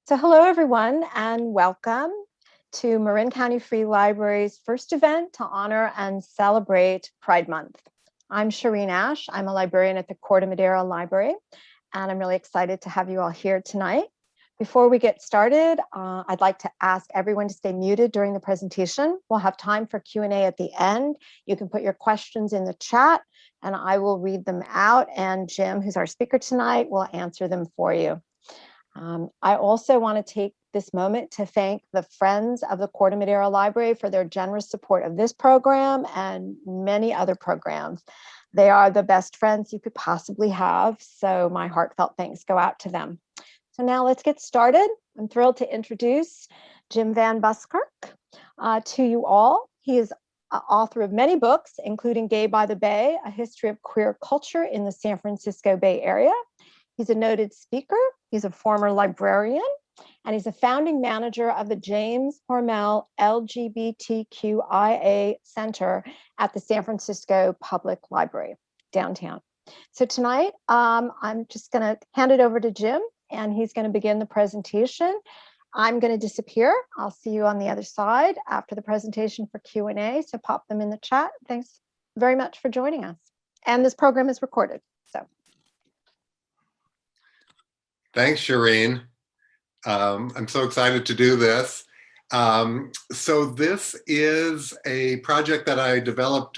So hello, everyone, and welcome to Marin County Free Library's first event to honor and celebrate Pride Month. I'm Shireen Ash. I'm a librarian at the Corte Madera Library, and I'm really excited to have you all here tonight. Before we get started, I'd like to ask everyone to stay muted during the presentation. We'll have time for Q&A at the end. You can put your questions in the chat, and I will read them out, and Jim, who's our speaker tonight, will answer them for you. I also want to take this moment to thank the Friends of the Corte Madera Library for their generous support of this program and many other programs. They are the best friends you could possibly have, so my heartfelt thanks go out to them. So now let's get started. I'm thrilled to introduce Jim Van Buskirk to you all. He is author of many books, including Gay by the Bay, A History of Queer Culture in the San Francisco Bay Area. He's a noted speaker, he's a former librarian, and he's a founding manager of the James Hormel LGBTQIA Center at the San Francisco Public Library, downtown. So tonight, I'm just gonna hand it over to Jim, and he's gonna begin the presentation. I'm gonna disappear. I'll see you on the other side after the presentation for Q&A, so pop them in the chat. Thanks very much for joining us. And this program is recorded, so. Thanks, Shireen. I'm so excited to do this. So this is a project that I developed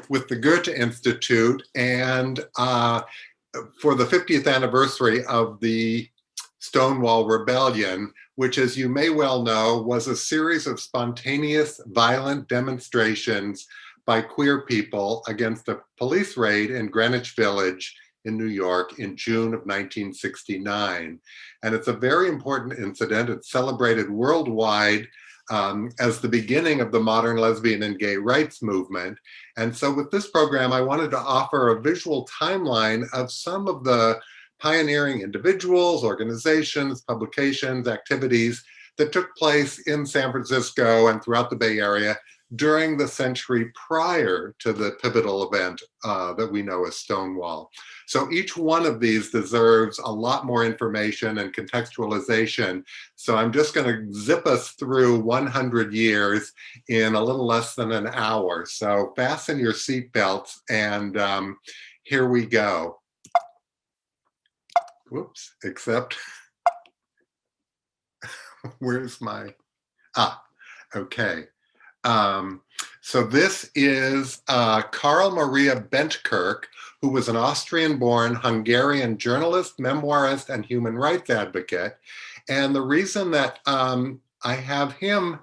with the Goethe Institute, and for the 50th anniversary of the Stonewall Rebellion, which, as you may well know, was a series of spontaneous, violent demonstrations by queer people against a police raid in Greenwich Village in New York in June of 1969. And it's a very important incident. It's celebrated worldwide as the beginning of the modern lesbian and gay rights movement. And so with this program, I wanted to offer a visual timeline of some of the pioneering individuals, organizations, publications, activities that took place in San Francisco and throughout the Bay Area during the century prior to the pivotal event that we know as Stonewall. So each one of these deserves a lot more information and contextualization. So I'm just going to zip us through 100 years in a little less than an hour. So fasten your seatbelts, and here we go. Whoops, except, where's my, okay. So this is Karl Maria Bentkirk, who was an Austrian-born Hungarian journalist, memoirist, and human rights advocate. And the reason that I have him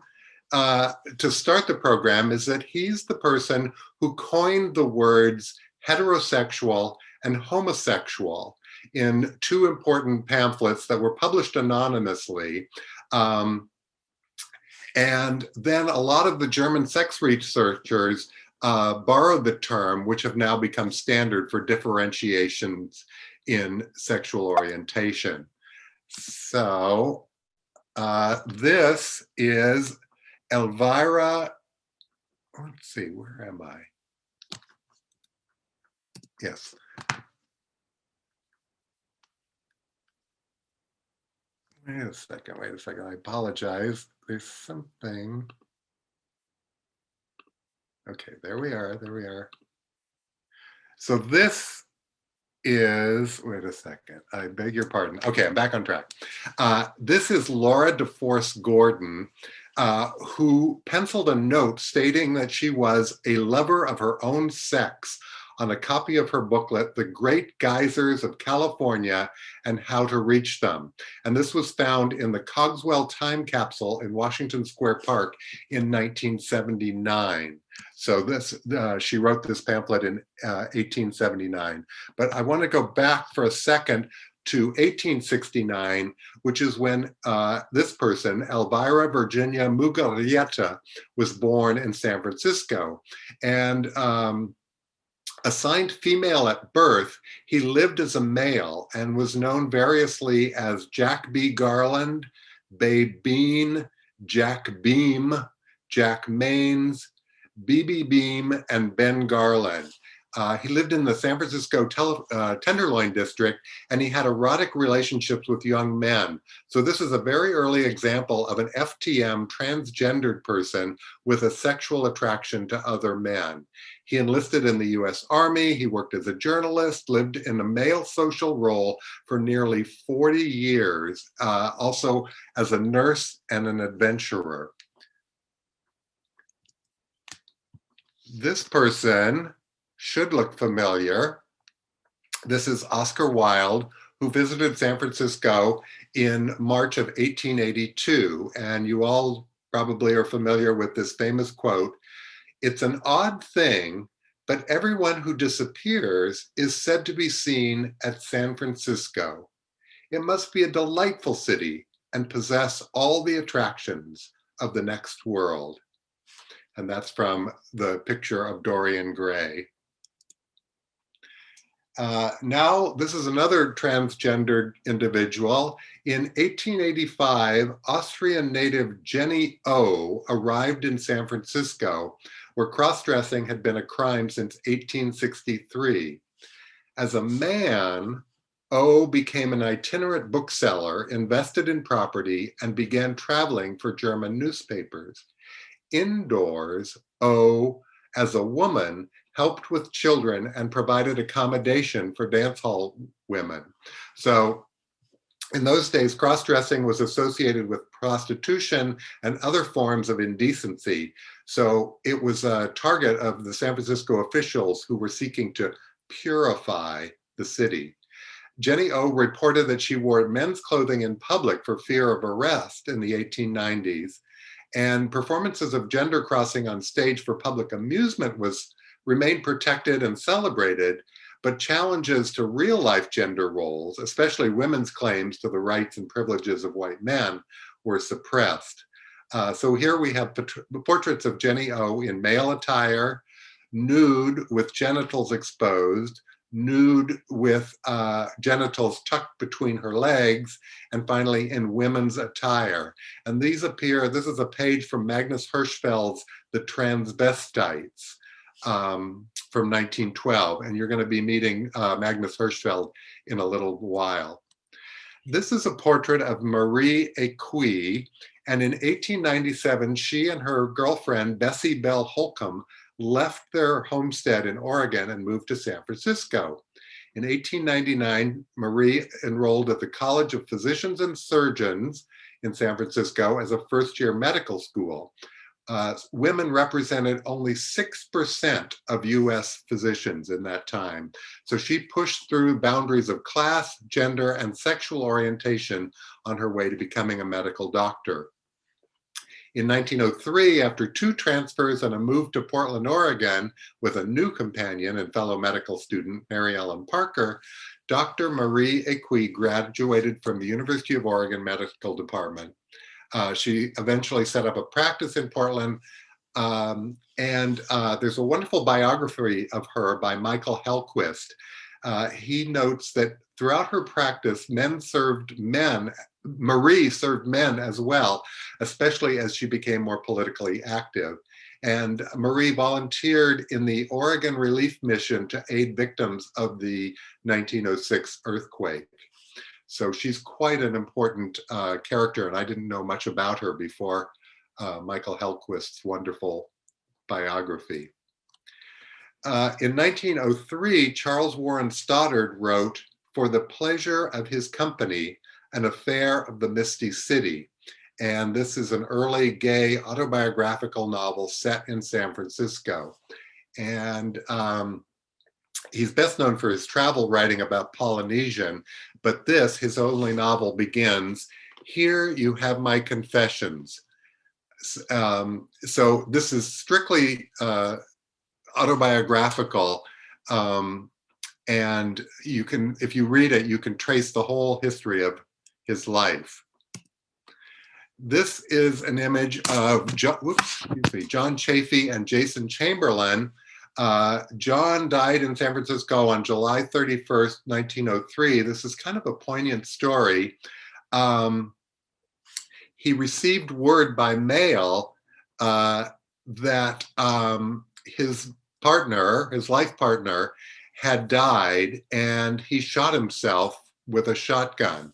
to start the program is that he's the person who coined the words heterosexual and homosexual in two important pamphlets that were published anonymously. And then a lot of the German sex researchers borrowed the term, which have now become standard for differentiations in sexual orientation. So this is Elvira, let's see, where am I? Yes. Wait a second, I apologize. There's something. Okay, there we are. So this is, wait a second, I beg your pardon. Okay, I'm back on track. This is Laura DeForce Gordon, who penciled a note stating that she was a lover of her own sex on a copy of her booklet, The Great Geysers of California and How to Reach Them. And this was found in the Cogswell time capsule in Washington Square Park in 1979. So this, she wrote this pamphlet in 1879. But I want to go back for a second to 1869, which is when this person, Elvira Virginia Mugarieta, was born in San Francisco. And assigned female at birth, he lived as a male and was known variously as Jack B. Garland, Babe Bean, Jack Beam, Jack Maines, BB Beam, and Ben Garland. He lived in the San Francisco Tenderloin district, and he had erotic relationships with young men. So this is a very early example of an FTM, transgendered person with a sexual attraction to other men. He enlisted in the US Army, he worked as a journalist, lived in a male social role for nearly 40 years, also as a nurse and an adventurer. This person should look familiar. This is Oscar Wilde, who visited San Francisco in March of 1882. And you all probably are familiar with this famous quote: "It's an odd thing, but everyone who disappears is said to be seen at San Francisco. It must be a delightful city and possess all the attractions of the next world." And that's from the picture of Dorian Gray. Now, this is another transgendered individual. In 1885, Austrian native Jenny O arrived in San Francisco, where cross-dressing had been a crime since 1863. As a man, O became an itinerant bookseller, invested in property, and began traveling for German newspapers. Indoors, O, as a woman, helped with children and provided accommodation for dance hall women. So in those days, cross-dressing was associated with prostitution and other forms of indecency. So it was a target of the San Francisco officials who were seeking to purify the city. Jenny O reported that she wore men's clothing in public for fear of arrest in the 1890s. And performances of gender crossing on stage for public amusement remained protected and celebrated, but challenges to real life gender roles, especially women's claims to the rights and privileges of white men, were suppressed. So here we have portraits of Jenny O in male attire, nude with genitals exposed, nude with genitals tucked between her legs, and finally in women's attire. And these appear, this is a page from Magnus Hirschfeld's The Transvestites from 1912, and you're going to be meeting Magnus Hirschfeld in a little while. This is a portrait of Marie Equi, and in 1897, she and her girlfriend, Bessie Bell Holcomb, left their homestead in Oregon and moved to San Francisco. In 1899, Marie enrolled at the College of Physicians and Surgeons in San Francisco as a first-year medical school. Women represented only 6% of US physicians in that time. So she pushed through boundaries of class, gender, and sexual orientation on her way to becoming a medical doctor. In 1903, after 2 transfers and a move to Portland, Oregon, with a new companion and fellow medical student, Mary Ellen Parker, Dr. Marie Equi graduated from the University of Oregon Medical Department. She eventually set up a practice in Portland, and there's a wonderful biography of her by Michael Hellquist. He notes that throughout her practice, Marie served men as well, especially as she became more politically active. And Marie volunteered in the Oregon Relief Mission to aid victims of the 1906 earthquake. So she's quite an important character, and I didn't know much about her before Michael Hellquist's wonderful biography. In 1903, Charles Warren Stoddard wrote, "For the pleasure of his company, an affair of the Misty City." And this is an early gay autobiographical novel set in San Francisco. And he's best known for his travel writing about Polynesian, but this, his only novel, begins, "Here you have my confessions." So this is strictly autobiographical, and you can, if you read it, you can trace the whole history of his life. This is an image of John Chafee and Jason Chamberlain. John died in San Francisco on July 31st, 1903. This is kind of a poignant story. He received word by mail that his partner, his life partner, had died, and he shot himself with a shotgun.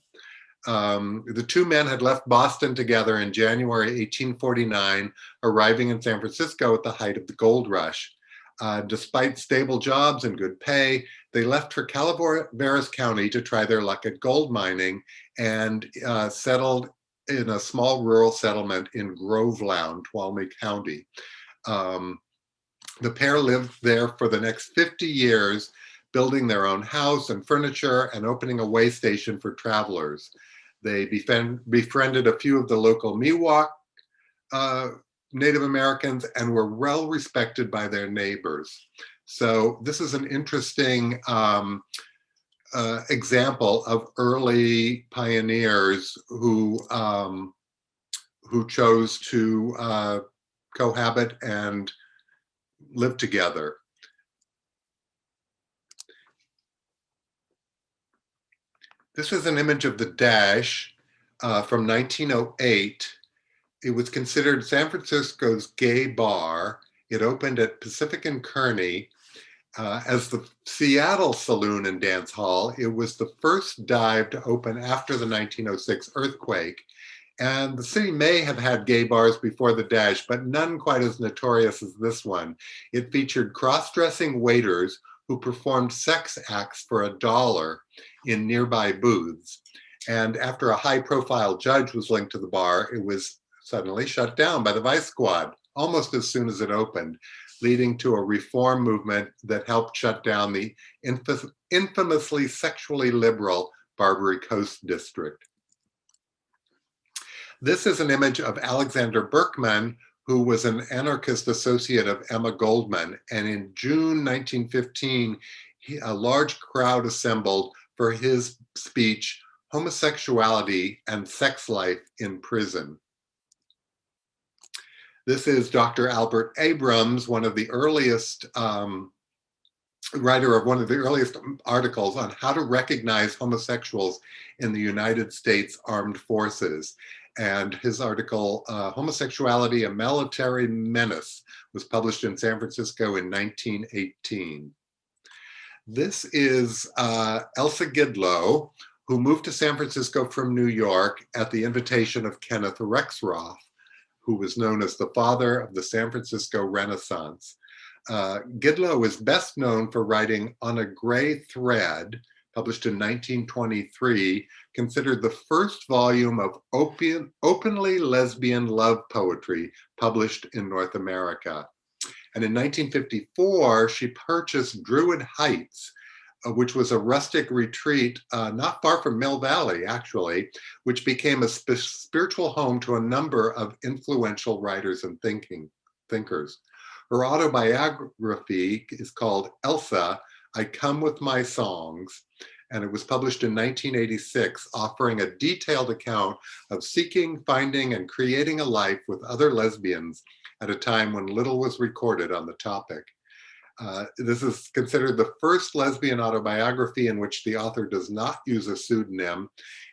The two men had left Boston together in January 1849, arriving in San Francisco at the height of the gold rush. Despite stable jobs and good pay, they left for Calaveras County to try their luck at gold mining and settled in a small rural settlement in Groveland, Tuolumne County. The pair lived there for the next 50 years, building their own house and furniture and opening a way station for travelers. They befriended a few of the local Miwok Native Americans and were well respected by their neighbors. So this is an interesting example of early pioneers who chose to cohabit and live together. This is an image of the Dash from 1908. It was considered San Francisco's gay bar. It opened at Pacific and Kearny. As the Seattle Saloon and Dance Hall, it was the first dive to open after the 1906 earthquake. And the city may have had gay bars before the Dash, but none quite as notorious as this one. It featured cross-dressing waiters who performed sex acts for $1 in nearby booths. And after a high-profile judge was linked to the bar, it was suddenly shut down by the Vice Squad almost as soon as it opened, leading to a reform movement that helped shut down the infamously sexually liberal Barbary Coast district. This is an image of Alexander Berkman, who was an anarchist associate of Emma Goldman. And in June 1915, a large crowd assembled for his speech, Homosexuality and Sex Life in Prison. This is Dr. Albert Abrams, one of the earliest writer of one of the earliest articles on how to recognize homosexuals in the United States Armed Forces. And his article, Homosexuality, a Military Menace, was published in San Francisco in 1918. This is Elsa Gidlow, who moved to San Francisco from New York at the invitation of Kenneth Rexroth, who was known as the father of the San Francisco Renaissance. Gidlow is best known for writing On a Gray Thread, published in 1923, considered the first volume of openly lesbian love poetry published in North America. And in 1954, she purchased Druid Heights, which was a rustic retreat not far from Mill Valley, actually, which became a spiritual home to a number of influential writers and thinkers. Her autobiography is called Elsa, I Come With My Songs, and it was published in 1986, offering a detailed account of seeking, finding, and creating a life with other lesbians at a time when little was recorded on the topic. This is considered the first lesbian autobiography in which the author does not use a pseudonym,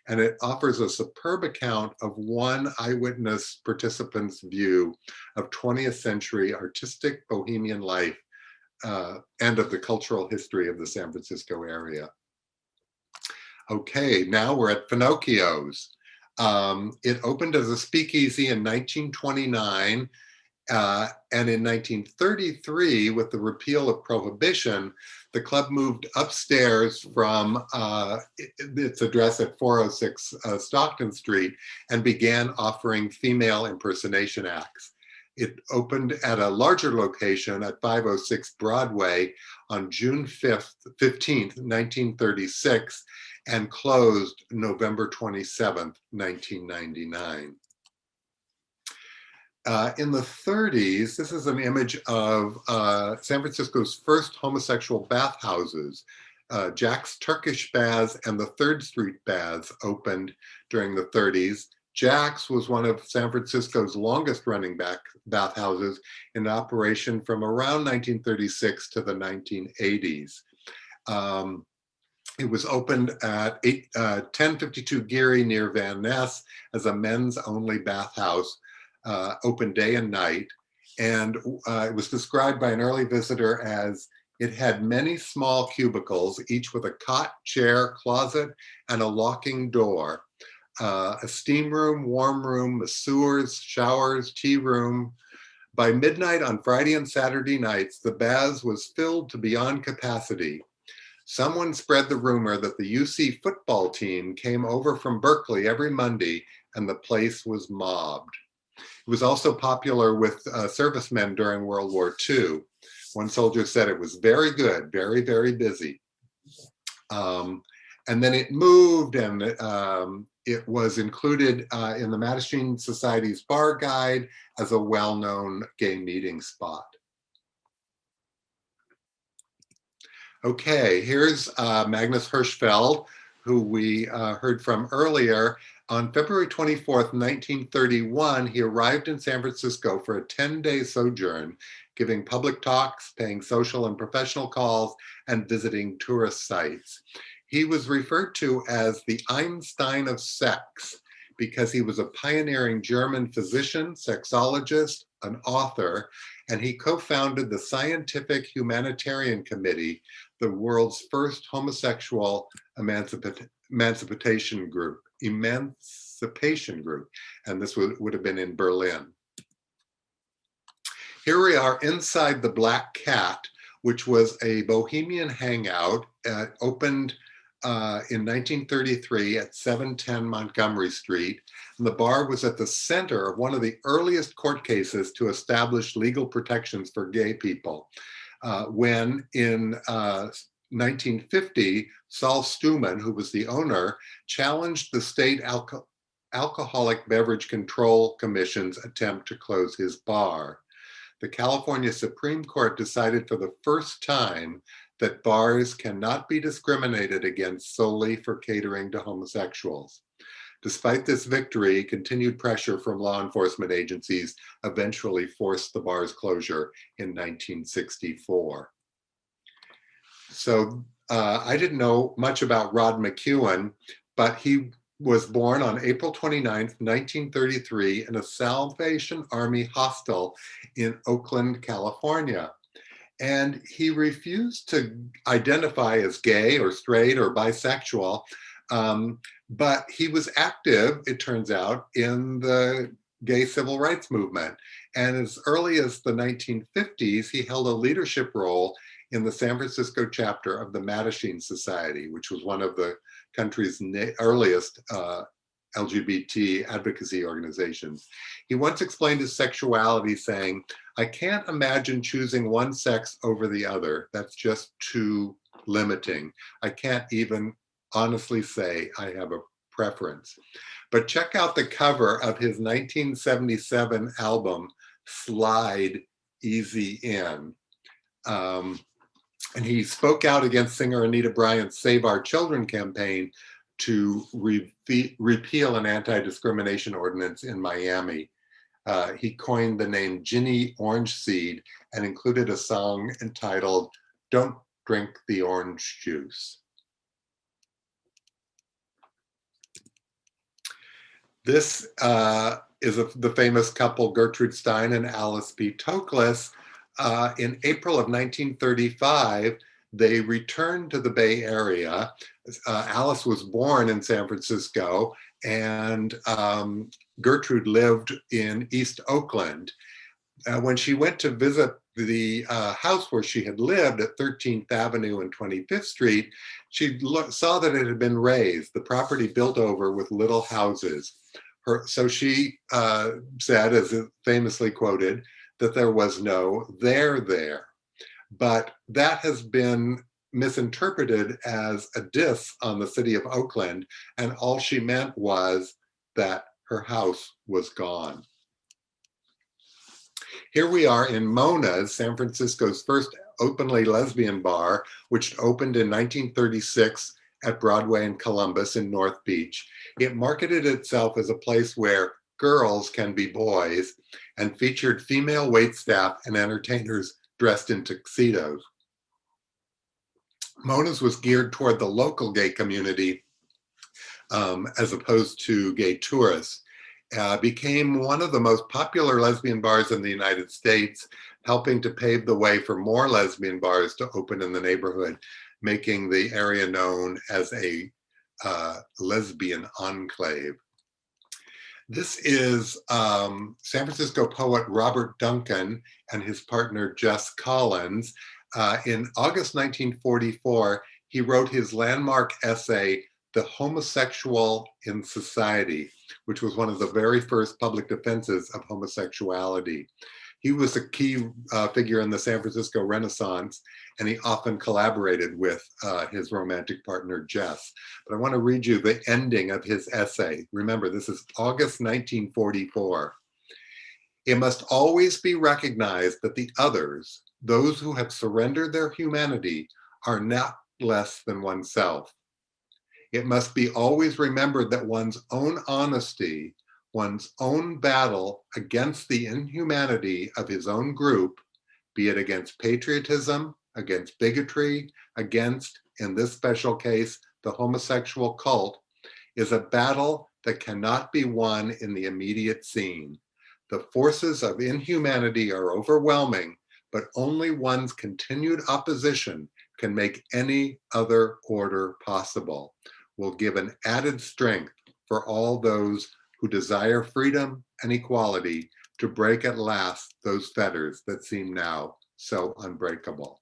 and it offers a superb account of one eyewitness participant's view of 20th century artistic bohemian life and of the cultural history of the San Francisco area. Okay, now we're at Finocchio's. It opened as a speakeasy in 1929. And in 1933, with the repeal of Prohibition, the club moved upstairs from its address at 406 Stockton Street and began offering female impersonation acts. It opened at a larger location at 506 Broadway on June 15th, 1936, and closed November 27th, 1999. In the 30s, this is an image of San Francisco's first homosexual bathhouses. Jack's Turkish Baths and the 3rd Street Baths opened during the 30s. Jack's was one of San Francisco's longest running bathhouses in operation from around 1936 to the 1980s. It was opened at 1052 Geary near Van Ness as a men's only bathhouse, open day and night. And it was described by an early visitor as it had many small cubicles, each with a cot, chair, closet, and a locking door. A steam room, warm room, masseurs, showers, tea room. By midnight on Friday and Saturday nights, the baths was filled to beyond capacity. Someone spread the rumor that the UC football team came over from Berkeley every Monday and the place was mobbed. It was also popular with servicemen during World War II. One soldier said it was very good, very, very busy. And then it moved, and it was included in the Mattachine Society's bar guide as a well-known gay meeting spot. Okay, here's Magnus Hirschfeld, who we heard from earlier. On February 24th, 1931, he arrived in San Francisco for a 10-day sojourn, giving public talks, paying social and professional calls, and visiting tourist sites. He was referred to as the Einstein of sex because he was a pioneering German physician, sexologist, an author, and he co-founded the Scientific Humanitarian Committee, the world's first homosexual emancipation group, and this would have been in Berlin. Here we are inside the Black Cat, which was a bohemian hangout, opened in 1933 at 710 Montgomery Street. And the bar was at the center of one of the earliest court cases to establish legal protections for gay people. When in 1950, Saul Stuman, who was the owner, challenged the state Alcoholic Beverage Control Commission's attempt to close his bar. The California Supreme Court decided for the first time that bars cannot be discriminated against solely for catering to homosexuals. Despite this victory, continued pressure from law enforcement agencies eventually forced the bar's closure in 1964. So I didn't know much about Rod McKuen, but he was born on April 29th, 1933 in a Salvation Army hostel in Oakland, California. And he refused to identify as gay or straight or bisexual, but he was active, it turns out, in the gay civil rights movement. And as early as the 1950s, he held a leadership role in the San Francisco chapter of the Mattachine Society, which was one of the country's earliest LGBT advocacy organizations. He once explained his sexuality saying, "I can't imagine choosing one sex over the other. That's just too limiting. I can't even honestly say I have a preference." But check out the cover of his 1977 album, Slide Easy In. And he spoke out against singer Anita Bryant's Save Our Children campaign to repeal an anti-discrimination ordinance in Miami. He coined the name Ginny Orangeseed and included a song entitled "Don't Drink the Orange Juice." This is the famous couple Gertrude Stein and Alice B. Toklas. In April of 1935, they returned to the Bay Area. Alice was born in San Francisco, and Gertrude lived in East Oakland. When she went to visit the house where she had lived at 13th Avenue and 25th Street, she saw that it had been razed, the property built over with little houses. So she said, as famously quoted, that there was no there there. But that has been misinterpreted as a diss on the city of Oakland, and all she meant was that her house was gone. Here we are in Mona's, San Francisco's first openly lesbian bar, which opened in 1936 at Broadway and Columbus in North Beach. It marketed itself as a place where girls can be boys and featured female waitstaff and entertainers dressed in tuxedos. Mona's was geared toward the local gay community as opposed to gay tourists. became one of the most popular lesbian bars in the United States, helping to pave the way for more lesbian bars to open in the neighborhood, making the area known as a lesbian enclave. This is San Francisco poet Robert Duncan and his partner Jess Collins. In August 1944, he wrote his landmark essay, The Homosexual in Society, which was one of the very first public defenses of homosexuality. He was a key figure in the San Francisco Renaissance, and he often collaborated with his romantic partner, Jess. But I want to read you the ending of his essay. Remember, this is August 1944. It must always be recognized that the others, those who have surrendered their humanity, are not less than oneself. It must be always remembered that one's own honesty, one's own battle against the inhumanity of his own group, be it against patriotism, against bigotry, against, in this special case, the homosexual cult, is a battle that cannot be won in the immediate scene. The forces of inhumanity are overwhelming, but only one's continued opposition can make any other order possible, will give an added strength for all those who desire freedom and equality to break at last those fetters that seem now so unbreakable.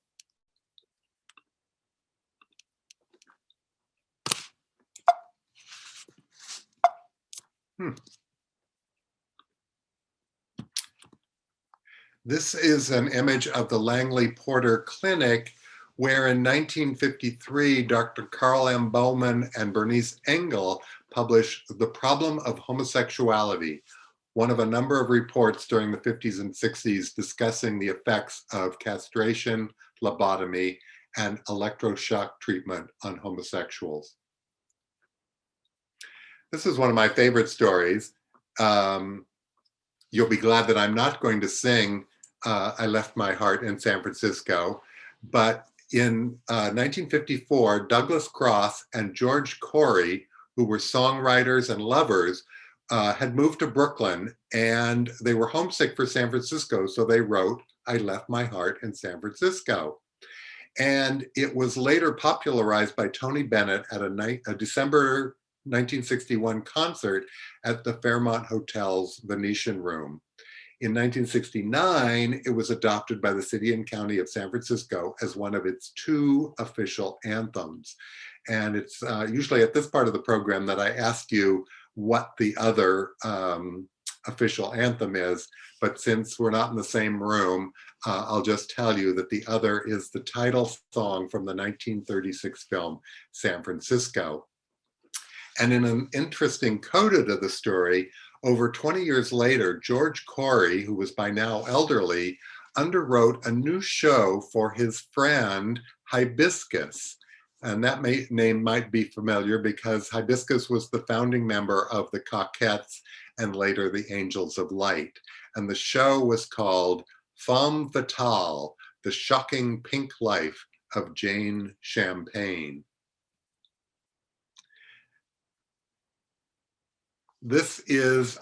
This is an image of the Langley Porter Clinic, where in 1953, Dr. Carl M. Bowman and Bernice Engel published The Problem of Homosexuality, one of a number of reports during the 50s and 60s discussing the effects of castration, lobotomy, and electroshock treatment on homosexuals. This is one of my favorite stories. You'll be glad that I'm not going to sing I Left My Heart in San Francisco, but in 1954, Douglas Cross and George Corey, who were songwriters and lovers, had moved to Brooklyn, and they were homesick for San Francisco, so they wrote I Left My Heart in San Francisco. And it was later popularized by Tony Bennett at a December 1961 concert at the Fairmont Hotel's Venetian Room. In 1969, it was adopted by the city and county of San Francisco as one of its 2 official anthems. And it's usually at this part of the program that I ask you what the other official anthem is. But since we're not in the same room, I'll just tell you that the other is the title song from the 1936 film, San Francisco. And in an interesting coda to the story, over 20 years later, George Corey, who was by now elderly, underwrote a new show for his friend Hibiscus. And that name might be familiar because Hibiscus was the founding member of the Cockettes and later the Angels of Light. And the show was called Femme Fatale, The Shocking Pink Life of Jane Champagne. This is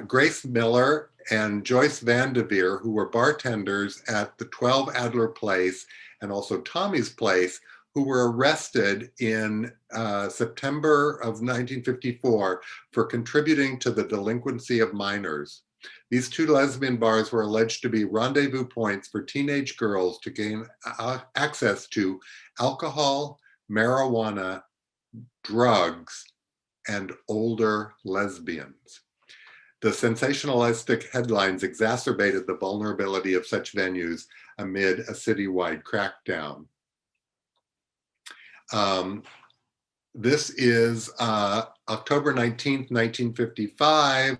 Grace Miller and Joyce Vandeveer, who were bartenders at the 12 Adler Place and also Tommy's Place, who were arrested in September of 1954 for contributing to the delinquency of minors. These 2 lesbian bars were alleged to be rendezvous points for teenage girls to gain access to alcohol, marijuana, drugs, and older lesbians. The sensationalistic headlines exacerbated the vulnerability of such venues amid a citywide crackdown. This is October 19th, 1955,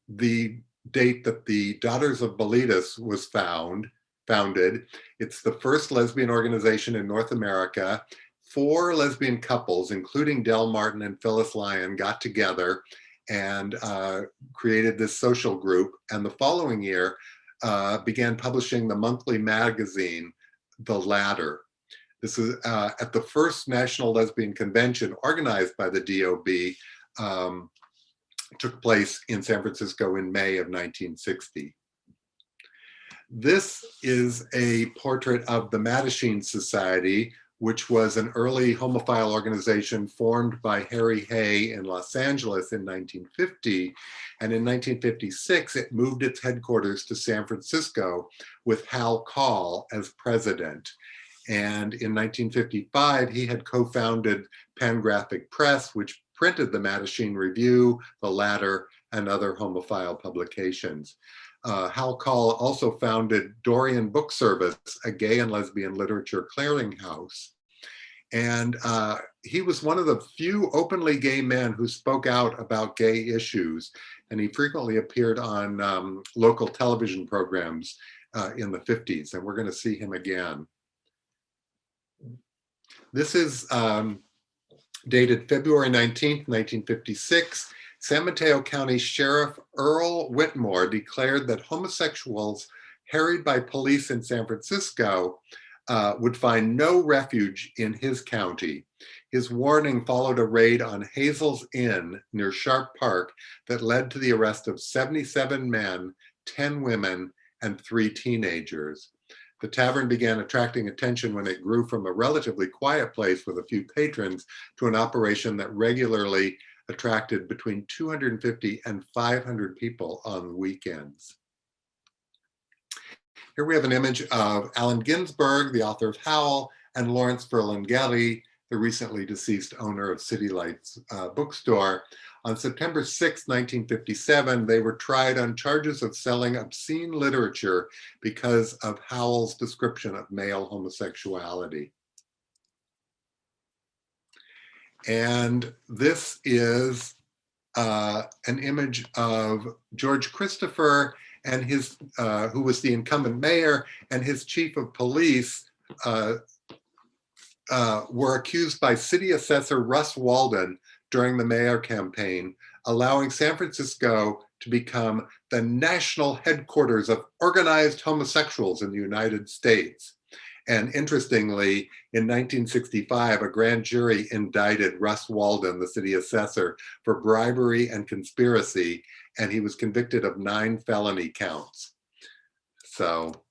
the date that the Daughters of Bilitis was founded. It's the first lesbian organization in North America. 4 lesbian couples, including Del Martin and Phyllis Lyon, got together and created this social group. And the following year, began publishing the monthly magazine, The Ladder. This is at the first National Lesbian Convention organized by the DOB. took place in San Francisco in May of 1960. This is a portrait of the Mattachine Society, which was an early homophile organization formed by Harry Hay in Los Angeles in 1950. And in 1956, it moved its headquarters to San Francisco with Hal Call as president. And in 1955, he had co-founded Pangraphic Press, which printed the Mattachine Review, the Ladder, and other homophile publications. Hal Call also founded Dorian Book Service, a gay and lesbian literature clearinghouse. And he was one of the few openly gay men who spoke out about gay issues. And he frequently appeared on local television programs in the 50s. And we're going to see him again. This is dated February 19th, 1956. San Mateo County Sheriff Earl Whitmore declared that homosexuals harried by police in San Francisco would find no refuge in his county. His warning followed a raid on Hazel's Inn near Sharp Park that led to the arrest of 77 men, 10 women, and 3 teenagers. The tavern began attracting attention when it grew from a relatively quiet place with a few patrons to an operation that regularly attracted between 250 and 500 people on weekends. Here we have an image of Allen Ginsberg, the author of Howl, and Lawrence Ferlinghetti, the recently deceased owner of City Lights bookstore. On September 6, 1957, they were tried on charges of selling obscene literature because of Howell's description of male homosexuality. And this is an image of George Christopher and his, who was the incumbent mayor, and his chief of police were accused by city assessor Russ Walden during the mayor campaign, allowing San Francisco to become the national headquarters of organized homosexuals in the United States. And interestingly, in 1965, a grand jury indicted Russ Walden, the city assessor, for bribery and conspiracy, and he was convicted of 9 felony counts. So,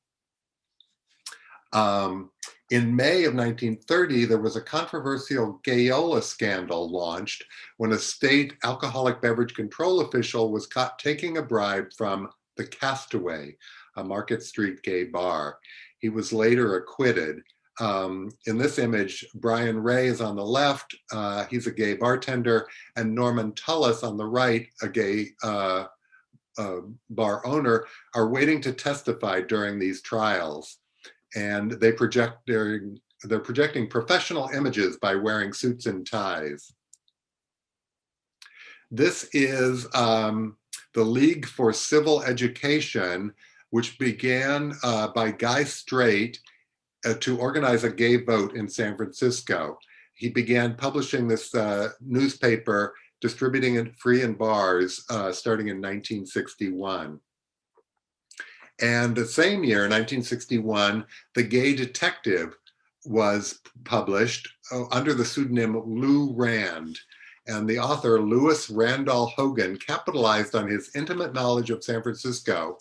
in May of 1930, there was a controversial Gayola scandal launched when a state alcoholic beverage control official was caught taking a bribe from the Castaway, a Market Street gay bar. He was later acquitted. In this image, Brian Ray is on the left. He's a gay bartender, and Norman Tullis on the right, a gay bar owner, are waiting to testify during these trials. And they're projecting professional images by wearing suits and ties. This is the League for Civil Education, which began by Guy Strait to organize a gay vote in San Francisco. He began publishing this newspaper, distributing it free in bars, starting in 1961. And the same year, 1961, The Gay Detective was published under the pseudonym Lou Rand. And the author, Louis Randall Hogan, capitalized on his intimate knowledge of San Francisco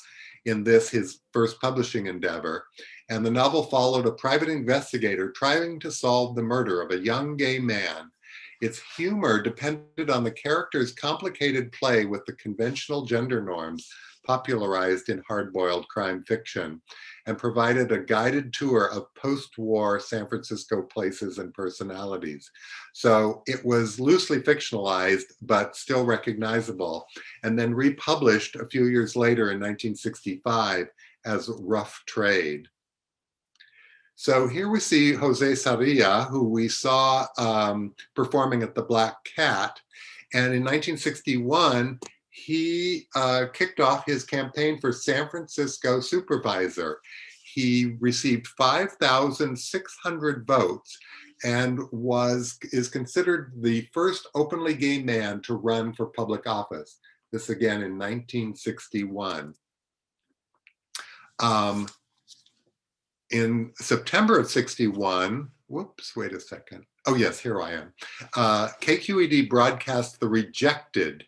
in this, his first publishing endeavor. And the novel followed a private investigator trying to solve the murder of a young gay man. Its humor depended on the character's complicated play with the conventional gender norms popularized in hard-boiled crime fiction, and provided a guided tour of post-war San Francisco places and personalities. So it was loosely fictionalized, but still recognizable, and then republished a few years later in 1965 as Rough Trade. So here we see José Sarria, who we saw performing at the Black Cat. And in 1961, he kicked off his campaign for San Francisco supervisor. He received 5,600 votes and is considered the first openly gay man to run for public office. This again in 1961. In September of 61, whoops, wait a second. Oh yes, here I am. KQED broadcast The Rejected,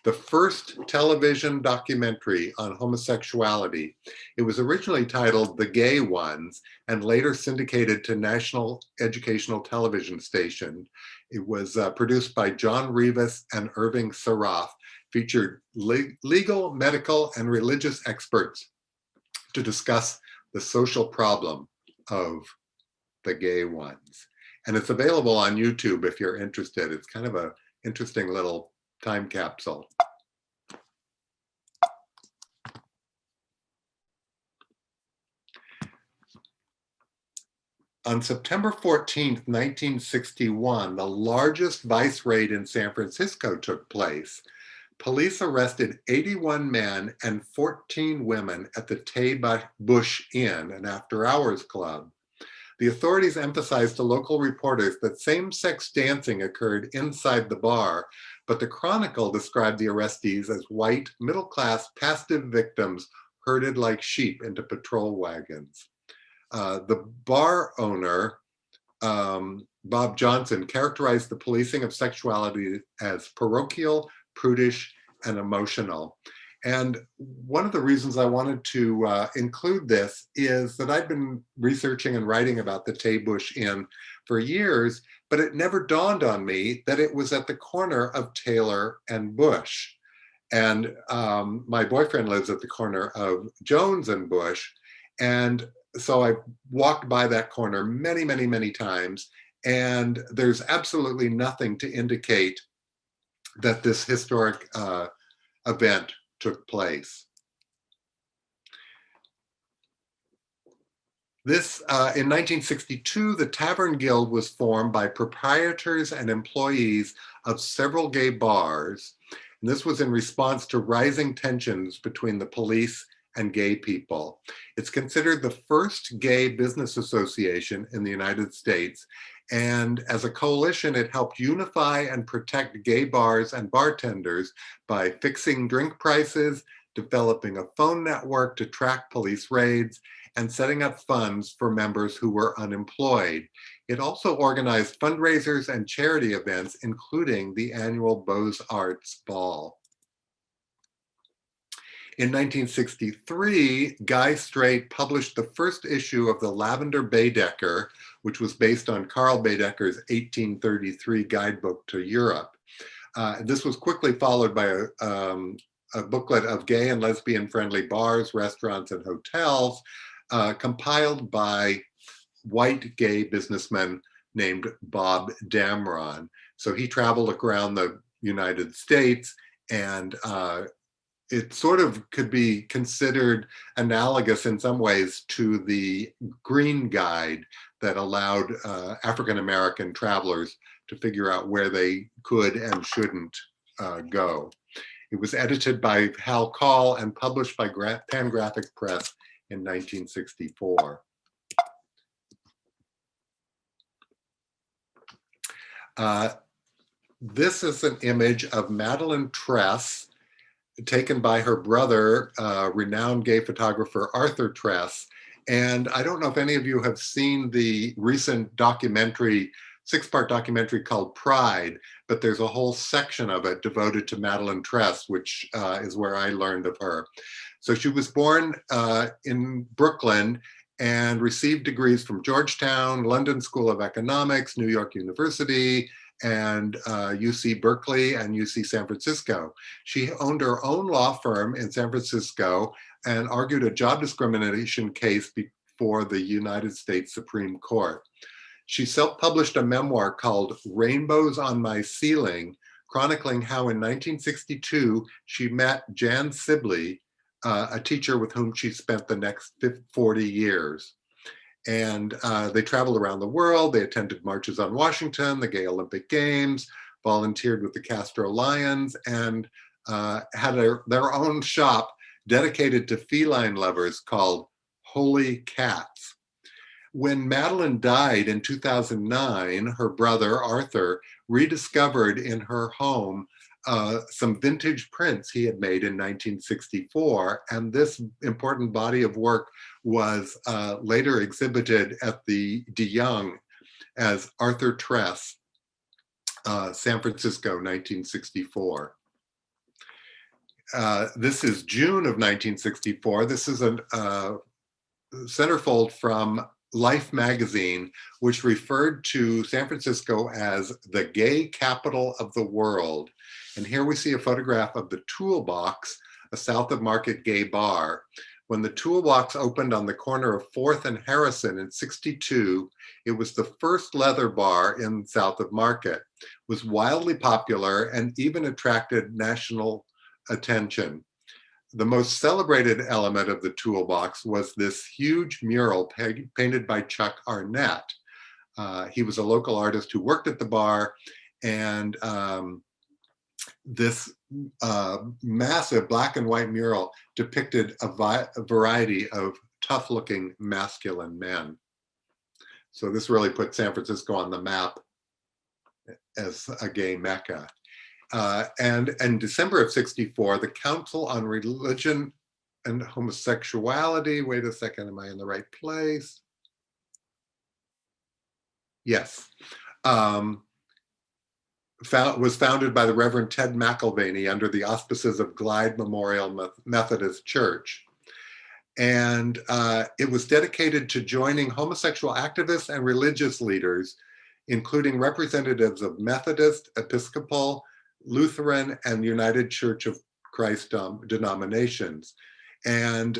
the first television documentary on homosexuality. It was originally titled The Gay Ones and later syndicated to national educational television station. It was produced by John Rivas and Irving Saraf, featured legal, medical, and religious experts to discuss the social problem of the gay ones. And it's available on YouTube if you're interested. It's kind of an interesting little time capsule. On September 14th, 1961, the largest vice raid in San Francisco took place. Police arrested 81 men and 14 women at the Tay Bush Inn, an after-hours club. The authorities emphasized to local reporters that same-sex dancing occurred inside the bar, but the Chronicle described the arrestees as white, middle-class, passive victims herded like sheep into patrol wagons. The bar owner, Bob Johnson, characterized the policing of sexuality as parochial, prudish, and emotional. And one of the reasons I wanted to include this is that I've been researching and writing about the Tay Bush Inn for years, but it never dawned on me that it was at the corner of Taylor and Bush. And my boyfriend lives at the corner of Jones and Bush. And so I've walked by that corner many, many, many times, and there's absolutely nothing to indicate that this historic event took place. This, in 1962, the Tavern Guild was formed by proprietors and employees of several gay bars. And this was in response to rising tensions between the police and gay people. It's considered the first gay business association in the United States. And as a coalition, it helped unify and protect gay bars and bartenders by fixing drink prices, developing a phone network to track police raids, and setting up funds for members who were unemployed. It also organized fundraisers and charity events, including the annual Beaux-Arts Ball. In 1963, Guy Straight published the first issue of the Lavender Baedeker, which was based on Carl Baedeker's 1833 guidebook to Europe. This was quickly followed by a booklet of gay and lesbian friendly bars, restaurants, and hotels, compiled by white gay businessman named Bob Damron. So he traveled around the United States, and it sort of could be considered analogous in some ways to the Green Guide that allowed African-American travelers to figure out where they could and shouldn't go. It was edited by Hal Call and published by Pangraphic Press in 1964. This is an image of Madeline Tress, taken by her brother, renowned gay photographer Arthur Tress. And I don't know if any of you have seen the recent documentary, 6-part documentary called Pride, but there's a whole section of it devoted to Madeline Tress, which is where I learned of her. So she was born in Brooklyn and received degrees from Georgetown, London School of Economics, New York University, and UC Berkeley and UC San Francisco. She owned her own law firm in San Francisco and argued a job discrimination case before the United States Supreme Court. She self-published a memoir called Rainbows on My Ceiling, chronicling how in 1962 she met Jan Sibley, a teacher with whom she spent the next 40 years. And they traveled around the world. They attended marches on Washington, the Gay Olympic Games, volunteered with the Castro Lions, and had their own shop dedicated to feline lovers called Holy Cats. When Madeline died in 2009, her brother, Arthur, rediscovered in her home some vintage prints he had made in 1964. And this important body of work was later exhibited at the De Young as Arthur Tress, San Francisco, 1964. This is June of 1964. This is a centerfold from Life magazine, which referred to San Francisco as the gay capital of the world. And here we see a photograph of the Toolbox, a South of Market gay bar. When the Toolbox opened on the corner of 4th and Harrison in '62, it was the first leather bar in South of Market, was wildly popular and even attracted national attention. The most celebrated element of the Toolbox was this huge mural painted by Chuck Arnett. He was a local artist who worked at the bar, and this massive black and white mural depicted a variety of tough-looking masculine men. So this really put San Francisco on the map as a gay mecca. And in December of '64, the Council on Religion and Homosexuality, wait a second, am I in the right place? Yes. Was founded by the Reverend Ted McIlvaney under the auspices of Glide Memorial Methodist Church. And it was dedicated to joining homosexual activists and religious leaders, including representatives of Methodist, Episcopal, Lutheran, and United Church of Christ denominations. And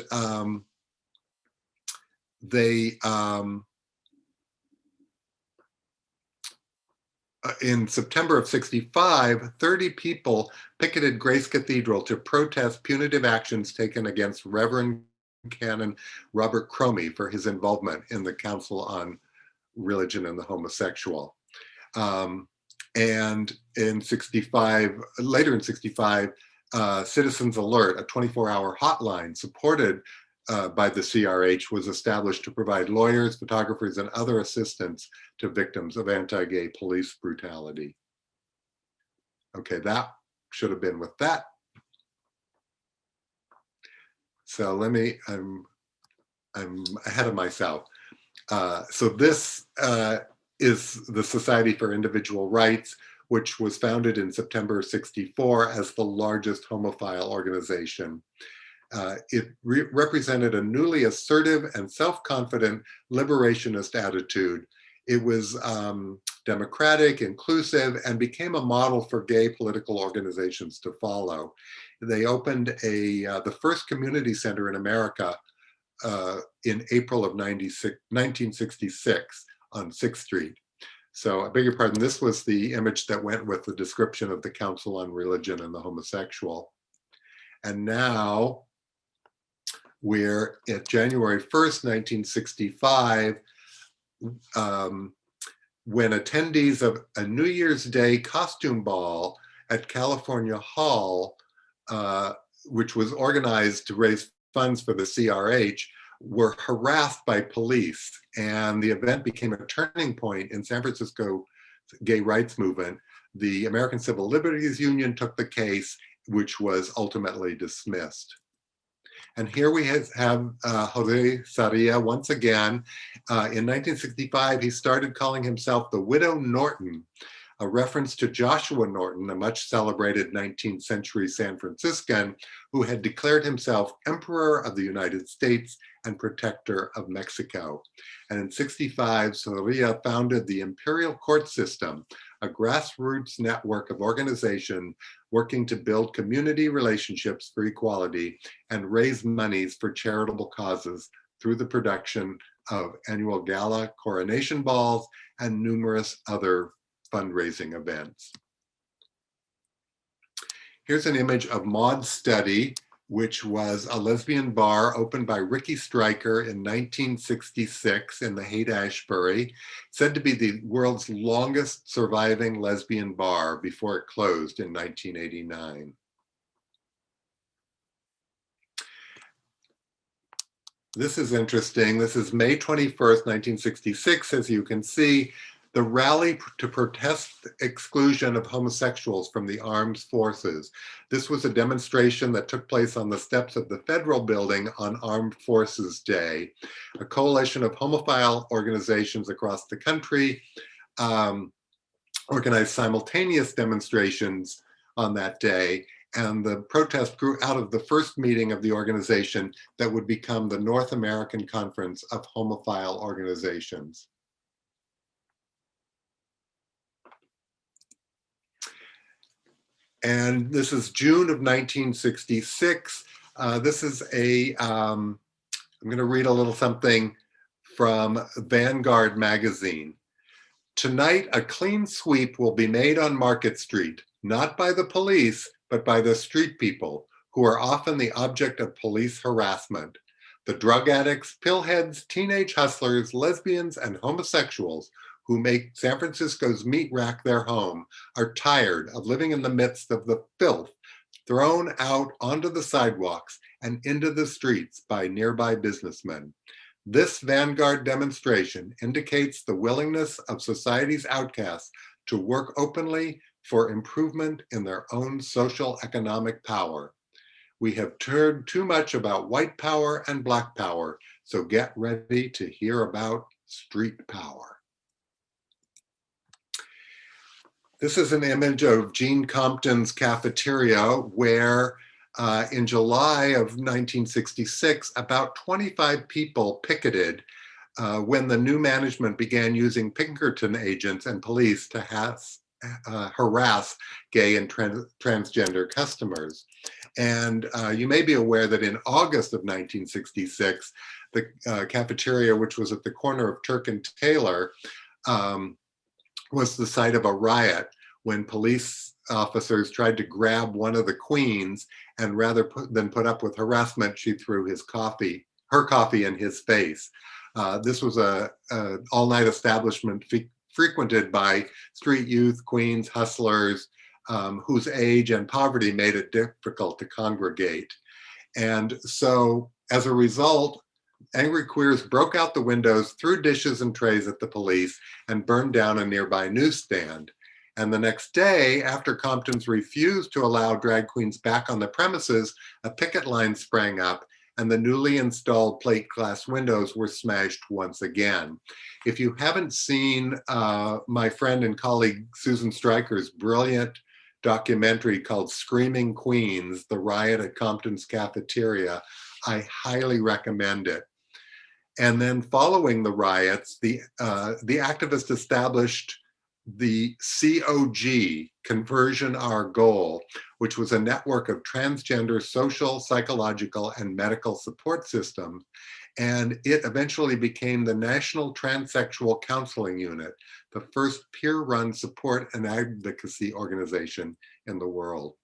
in September of '65, 30 people picketed Grace Cathedral to protest punitive actions taken against Reverend Canon Robert Cromie for his involvement in the Council on Religion and the Homosexual. And in '65, later in '65, Citizens Alert, a 24-hour hotline supported by the CRH, was established to provide lawyers, photographers, and other assistance to victims of anti-gay police brutality. Okay, that should have been with that. So let me, I'm ahead of myself. So this is the Society for Individual Rights, which was founded in September '64 as the largest homophile organization. It represented a newly assertive and self-confident liberationist attitude. It was democratic, inclusive, and became a model for gay political organizations to follow. They opened the first community center in America in April of 1966 on 6th Street. So I beg your pardon, this was the image that went with the description of the Council on Religion and the Homosexual. And now we're at January 1st, 1965, when attendees of a New Year's Day costume ball at California Hall, which was organized to raise funds for the CRH, were harassed by police. And the event became a turning point in San Francisco gay rights movement. The American Civil Liberties Union took the case, which was ultimately dismissed. And here we have José Sarria once again. In 1965, he started calling himself the Widow Norton, a reference to Joshua Norton, a much celebrated 19th century San Franciscan who had declared himself Emperor of the United States and Protector of Mexico. And in '65, Sarria founded the Imperial Court System, a grassroots network of organizations working to build community relationships for equality and raise monies for charitable causes through the production of annual gala coronation balls and numerous other fundraising events. Here's an image of Maud's Study, which was a lesbian bar opened by Ricky Stryker in 1966 in the Haight-Ashbury, said to be the world's longest surviving lesbian bar before it closed in 1989. This is interesting. This is May 21st, 1966. As you can see, the rally to protest exclusion of homosexuals from the armed forces. This was a demonstration that took place on the steps of the Federal Building on Armed Forces Day. A coalition of homophile organizations across the country organized simultaneous demonstrations on that day. And the protest grew out of the first meeting of the organization that would become the North American Conference of Homophile Organizations. And this is June of 1966. This is I'm going to read a little something from Vanguard magazine. Tonight, a clean sweep will be made on Market Street, not by the police, but by the street people, who are often the object of police harassment. The drug addicts, pillheads, teenage hustlers, lesbians, and homosexuals who make San Francisco's meat rack their home are tired of living in the midst of the filth thrown out onto the sidewalks and into the streets by nearby businessmen. This Vanguard demonstration indicates the willingness of society's outcasts to work openly for improvement in their own social economic power. We have heard too much about white power and black power, so get ready to hear about street power. This is an image of Gene Compton's cafeteria where in July of 1966, about 25 people picketed when the new management began using Pinkerton agents and police to harass gay and transgender customers. And you may be aware that in August of 1966, the cafeteria, which was at the corner of Turk and Taylor, was the site of a riot when police officers tried to grab one of the queens, and rather than put up with harassment, she threw her coffee in his face. This was an all-night establishment frequented by street youth, queens, hustlers, whose age and poverty made it difficult to congregate. And so as a result, angry queers broke out the windows, threw dishes and trays at the police, and burned down a nearby newsstand. And the next day, after Compton's refused to allow drag queens back on the premises, a picket line sprang up and the newly installed plate glass windows were smashed once again. If you haven't seen my friend and colleague Susan Stryker's brilliant documentary called Screaming Queens, The Riot at Compton's Cafeteria, I highly recommend it. And then following the riots, the activist established the COG, Conversion Our Goal, which was a network of transgender social, psychological, and medical support systems. And it eventually became the National Transsexual Counseling Unit, the first peer-run support and advocacy organization in the world.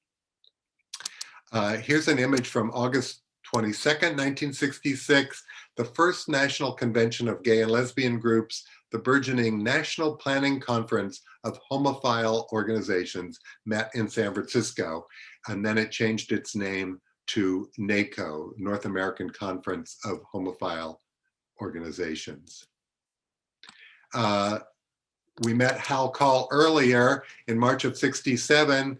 Here's an image from August 22nd, 1966, the first national convention of gay and lesbian groups, the burgeoning National Planning Conference of Homophile Organizations, met in San Francisco, and then it changed its name to NACO, North American Conference of Homophile Organizations. We met Hal Call earlier in March of '67.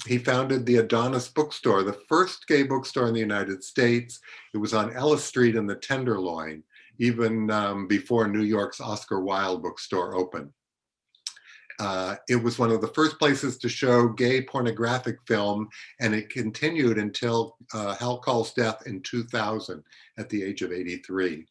He founded the Adonis bookstore, the first gay bookstore in the United States. It was on Ellis Street in the Tenderloin, even before New York's Oscar Wilde bookstore opened. It was one of the first places to show gay pornographic film, and it continued until Hal Call's death in 2000 at the age of 83.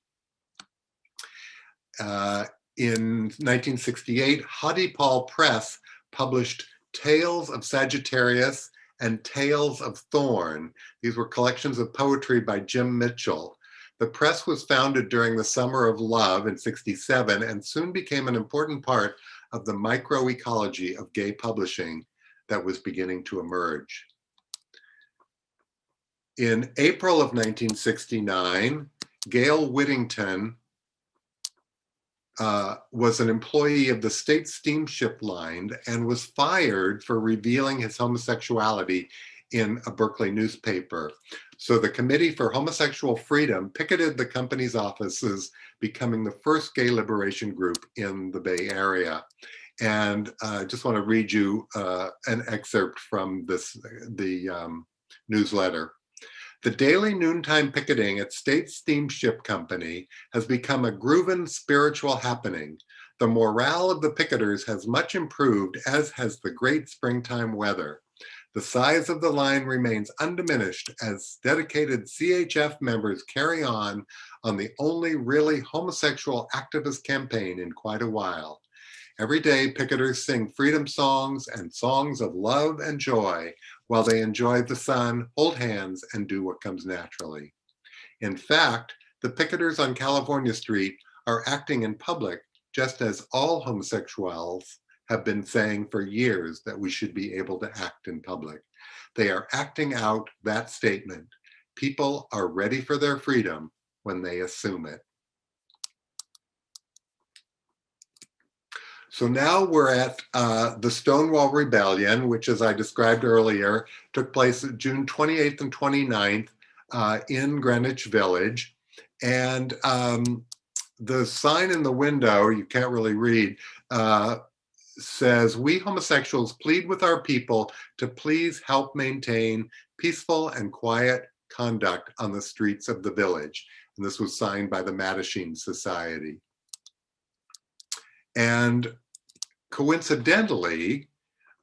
In 1968, Hadi Paul Press published Tales of Sagittarius and Tales of Thorn. These were collections of poetry by Jim Mitchell. The press was founded during the Summer of Love in '67 and soon became an important part of the microecology of gay publishing that was beginning to emerge. In April of 1969, Gail Whittington was an employee of the State Steamship Line and was fired for revealing his homosexuality in a Berkeley newspaper. So the Committee for Homosexual Freedom picketed the company's offices, becoming the first gay liberation group in the Bay Area. And I just want to read you an excerpt from the newsletter. The daily noontime picketing at State Steamship Company has become a grooven spiritual happening. The morale of the picketers has much improved, as has the great springtime weather. The size of the line remains undiminished as dedicated CHF members carry on the only really homosexual activist campaign in quite a while. Every day, picketers sing freedom songs and songs of love and joy while they enjoy the sun, hold hands, and do what comes naturally. In fact, the picketers on California Street are acting in public just as all homosexuals have been saying for years that we should be able to act in public. They are acting out that statement. People are ready for their freedom when they assume it. So now we're at the Stonewall Rebellion, which, as I described earlier, took place June 28th and 29th in Greenwich Village. And the sign in the window, you can't really read, says, "We homosexuals plead with our people to please help maintain peaceful and quiet conduct on the streets of the village." And this was signed by the Mattachine Society. And coincidentally,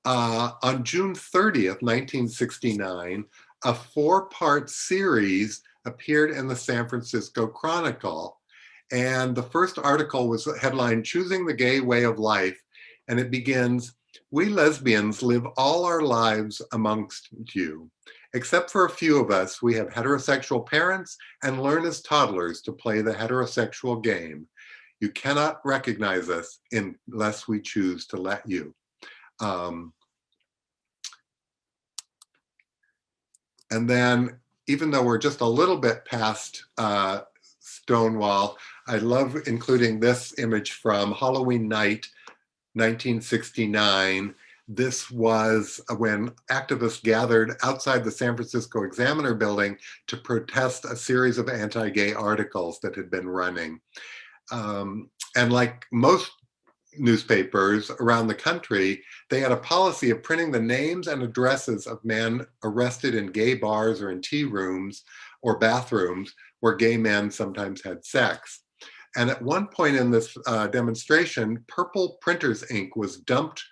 on June 30th, 1969, a 4-part series appeared in the San Francisco Chronicle. And the first article was headlined, "Choosing the Gay Way of Life." And it begins, "We lesbians live all our lives amongst you. Except for a few of us, we have heterosexual parents and learn as toddlers to play the heterosexual game. You cannot recognize us unless we choose to let you." And then, even though we're just a little bit past Stonewall, I love including this image from Halloween night, 1969. This was when activists gathered outside the San Francisco Examiner building to protest a series of anti-gay articles that had been running. And like most newspapers around the country, they had a policy of printing the names and addresses of men arrested in gay bars or in tea rooms or bathrooms where gay men sometimes had sex. And at one point in this demonstration, purple printer's ink was dumped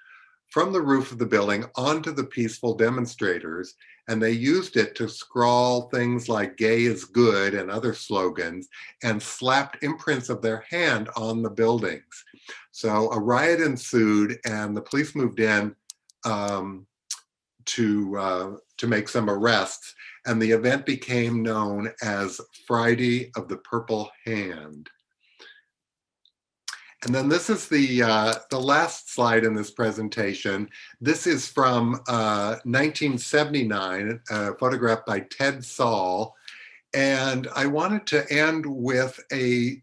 from the roof of the building onto the peaceful demonstrators, and they used it to scrawl things like "gay is good" and other slogans, and slapped imprints of their hand on the buildings. So a riot ensued, and the police moved in to make some arrests, and the event became known as Friday of the Purple Hand. And then this is the last slide in this presentation. This is from 1979, a photograph by Ted Saul. And I wanted to end with a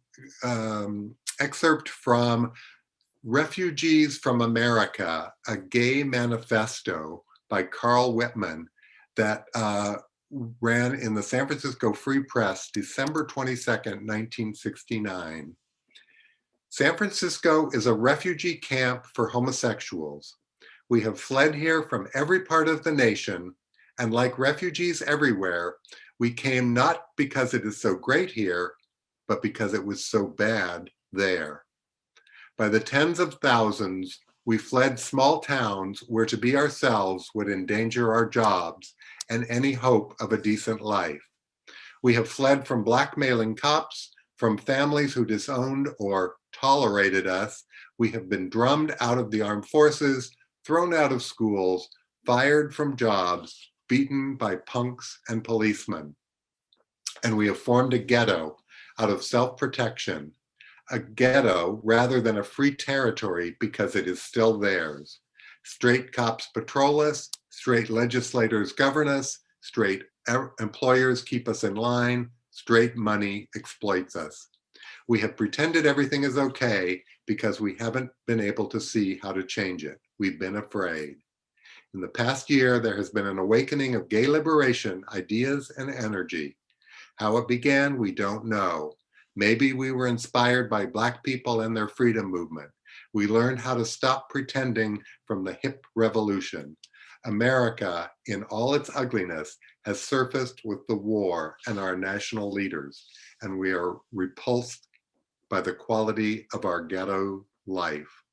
excerpt from Refugees from America, a Gay Manifesto by Carl Whitman that ran in the San Francisco Free Press, December 22nd, 1969. "San Francisco is a refugee camp for homosexuals. We have fled here from every part of the nation, and like refugees everywhere, we came not because it is so great here, but because it was so bad there. By the tens of thousands, we fled small towns where to be ourselves would endanger our jobs and any hope of a decent life. We have fled from blackmailing cops, from families who disowned or tolerated us. We have been drummed out of the armed forces, thrown out of schools, fired from jobs, beaten by punks and policemen. And we have formed a ghetto out of self-protection, a ghetto rather than a free territory because it is still theirs. Straight cops patrol us, straight legislators govern us, straight employers keep us in line, straight money exploits us. We have pretended everything is okay because we haven't been able to see how to change it. We've been afraid. In the past year, there has been an awakening of gay liberation, ideas, and energy. How it began, we don't know. Maybe we were inspired by Black people and their freedom movement. We learned how to stop pretending from the hip revolution. America, in all its ugliness, has surfaced with the war and our national leaders, and we are repulsed by the quality of our ghetto life.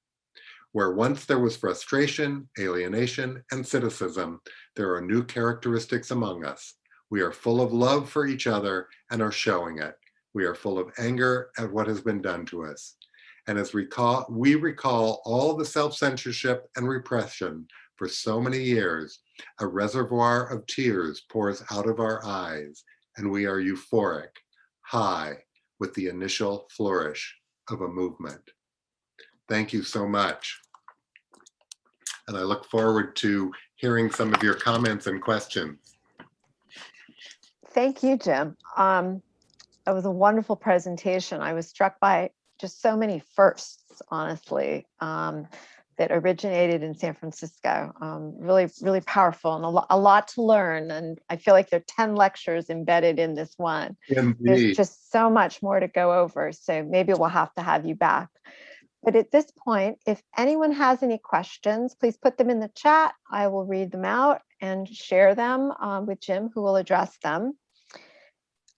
Where once there was frustration, alienation, and cynicism, there are new characteristics among us. We are full of love for each other and are showing it. We are full of anger at what has been done to us. And as we recall all the self-censorship and repression for so many years, a reservoir of tears pours out of our eyes, and we are euphoric, high, with the initial flourish of a movement. Thank you so much. And I look forward to hearing some of your comments and questions. Thank you, Jim. That was a wonderful presentation. I was struck by just so many firsts, honestly, that originated in San Francisco. Really, really powerful and a lot to learn. And I feel like there are 10 lectures embedded in this one. Indeed. There's just so much more to go over. So maybe we'll have to have you back. But at this point, if anyone has any questions, please put them in the chat. I will read them out and share them with Jim, who will address them.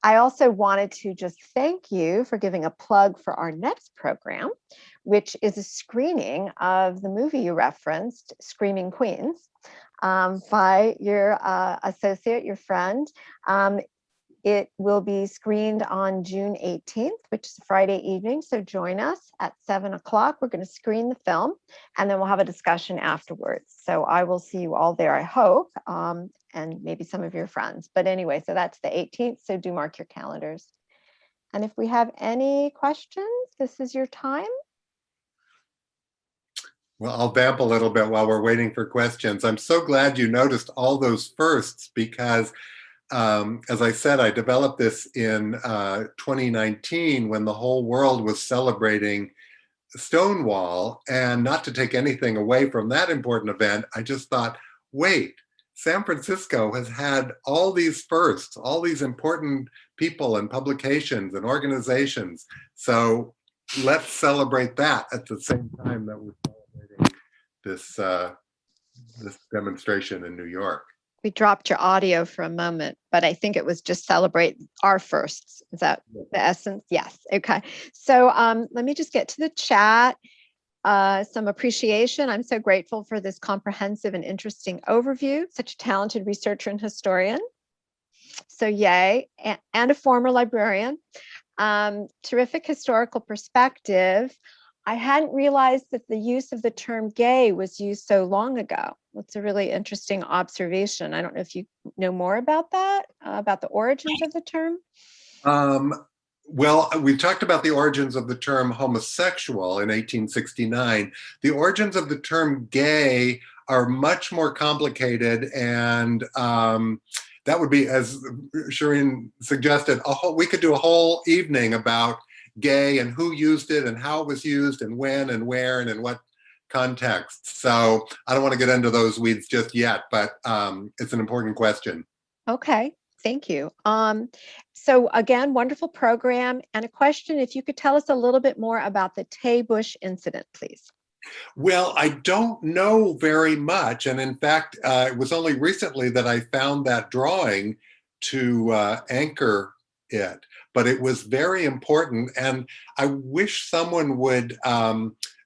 I also wanted to just thank you for giving a plug for our next program, which is a screening of the movie you referenced, Screaming Queens, by your associate, your friend. It will be screened on June 18th, which is Friday evening. So join us at 7 o'clock. We're going to screen the film and then we'll have a discussion afterwards. So I will see you all there, I hope, and maybe some of your friends. But anyway, so that's the 18th. So do mark your calendars. And if we have any questions, this is your time. Well, I'll vamp a little bit while we're waiting for questions. I'm so glad you noticed all those firsts because as I said, I developed this in 2019 when the whole world was celebrating Stonewall, and not to take anything away from that important event, I just thought, wait, San Francisco has had all these firsts, all these important people and publications and organizations. So let's celebrate that at the same time that we're celebrating this, this demonstration in New York. We dropped your audio for a moment, but I think it was just celebrate our firsts. Is that the essence? Yes. Okay. So let me just get to the chat. Some appreciation. I'm so grateful for this comprehensive and interesting overview. Such a talented researcher and historian. So yay. And a former librarian. Terrific historical perspective. I hadn't realized that the use of the term gay was used so long ago. That's a really interesting observation. I don't know if you know more about that, about the origins of the term. Well, we talked about the origins of the term homosexual in 1869. The origins of the term gay are much more complicated, and that would be, as Shireen suggested, we could do a whole evening about gay and who used it and how it was used and when and where and in what context. So I don't want to get into those weeds just yet, but it's an important question. Okay, thank you. So again, wonderful program, and a question, if you could tell us a little bit more about the Tay Bush incident, please. Well, I don't know very much. And in fact, it was only recently that I found that drawing to anchor it. But it was very important. And I wish someone would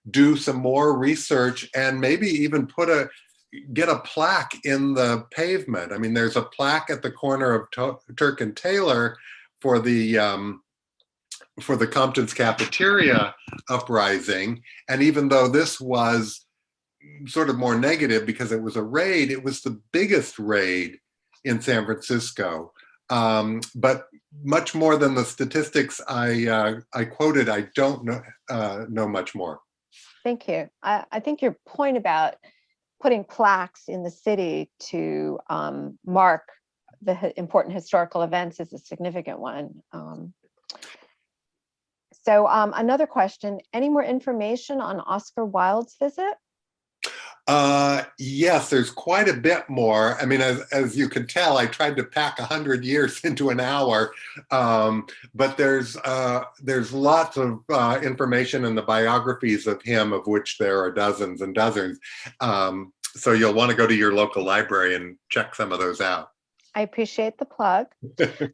do some more research and maybe even get a plaque in the pavement. I mean, there's a plaque at the corner of Turk and Taylor for the Compton's cafeteria uprising. And even though this was sort of more negative because it was a raid, it was the biggest raid in San Francisco. But much more than the statistics I quoted, I don't know much more. Thank you. I think your point about putting plaques in the city to mark the important historical events is a significant one. So another question, any more information on Oscar Wilde's visit? Yes, there's quite a bit more. I mean, as you can tell, I tried to pack 100 years into an hour, but there's lots of information in the biographies of him, of which there are dozens and dozens. So you'll want to go to your local library and check some of those out. I appreciate the plug. Do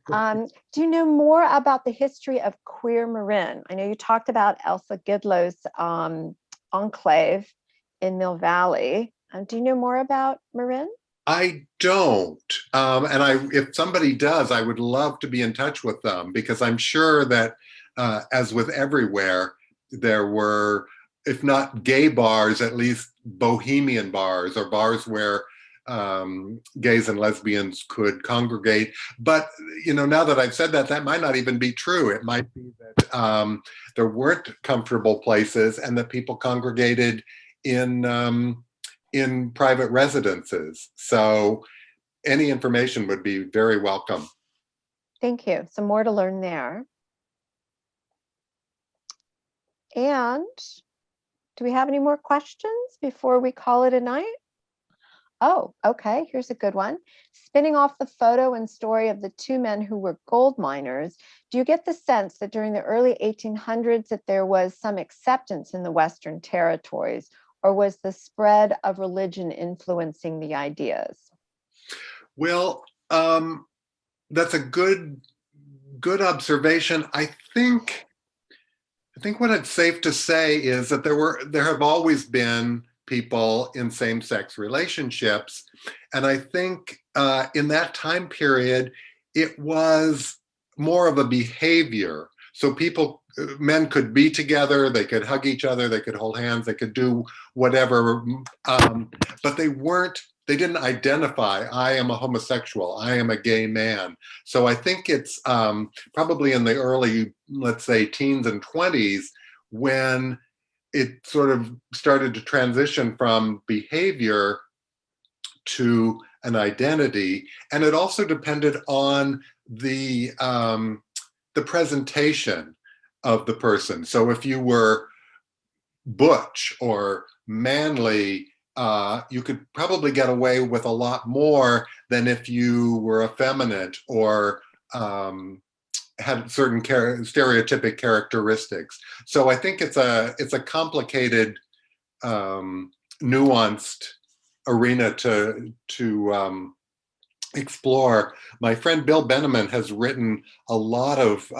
you know more about the history of queer Marin? I know you talked about Elsa Gidlow's enclave in Mill Valley. Do you know more about Marin? I don't. And if somebody does, I would love to be in touch with them, because I'm sure that, as with everywhere, there were, if not gay bars, at least bohemian bars, or bars where gays and lesbians could congregate. But, now that I've said that, that might not even be true. It might be that there weren't comfortable places, and that people congregated in private residences. So any information would be very welcome. Thank you. Some more to learn there. And do we have any more questions before we call it a night? Oh, okay. Here's a good one. Spinning off the photo and story of the two men who were gold miners, do you get the sense that during the early 1800s that there was some acceptance in the Western territories, or was the spread of religion influencing the ideas? Well, that's a good observation. I think what it's safe to say is that there have always been people in same-sex relationships, and I think in that time period it was more of a behavior. So men could be together, they could hug each other, they could hold hands, they could do whatever, but they didn't identify, I am a homosexual, I am a gay man. So I think it's probably in the early, let's say, teens and 20s, when it sort of started to transition from behavior to an identity. And it also depended on the presentation of the person. So if you were butch or manly, you could probably get away with a lot more than if you were effeminate or had certain stereotypic characteristics. So I think it's a complicated, nuanced arena to explore. My friend Bill Beneman has written a lot of